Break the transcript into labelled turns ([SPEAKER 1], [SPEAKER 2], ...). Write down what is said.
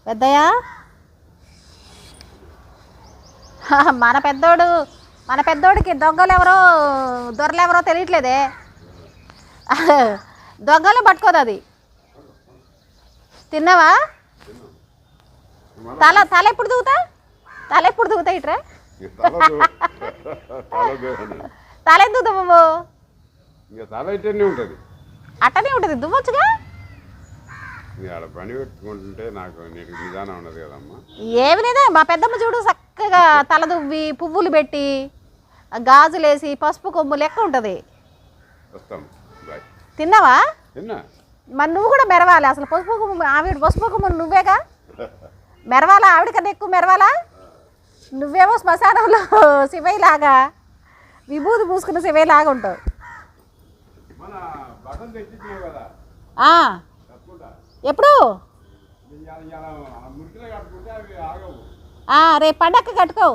[SPEAKER 1] పెద్దయ్యా మన పెద్దోడికి దొరలెవరో తెలియట్లేదే. దొంగలు పట్టుకోదు అది. తిన్నావా? తల ఎప్పుడు దూగుతా ఇట్రా తల ఎందుకు దువ్వవు? అట్టనే ఉంటుంది, దువ్వచ్చుగా.
[SPEAKER 2] పని పెట్టుకుంటుంటే నాకు నిదానం ఉండదు కదమ్మా.
[SPEAKER 1] ఏమి లేదా, మా పెద్దమ్మ చూడు చక్కగా తల దువ్వి పువ్వులు పెట్టి గాజులేసి పసుపు కొమ్ము లెక్క ఉంటుంది. తిన్నావా? మరి నువ్వు కూడా మెరవాలి. అసలు పసుపు కొమ్ము ఆవిడ పసుపు కొమ్ము నువ్వేగా మెరవాలా? ఆవిడ కన్నా ఎక్కువ మెరవాలా? నువ్వేమో శ్మశానంలో శివయ్యలాగా విభూతి పూసుకున్న శివయ్యలాగా ఉంటావు. ఎప్పుడు? రేపు పండగ కట్టుకో.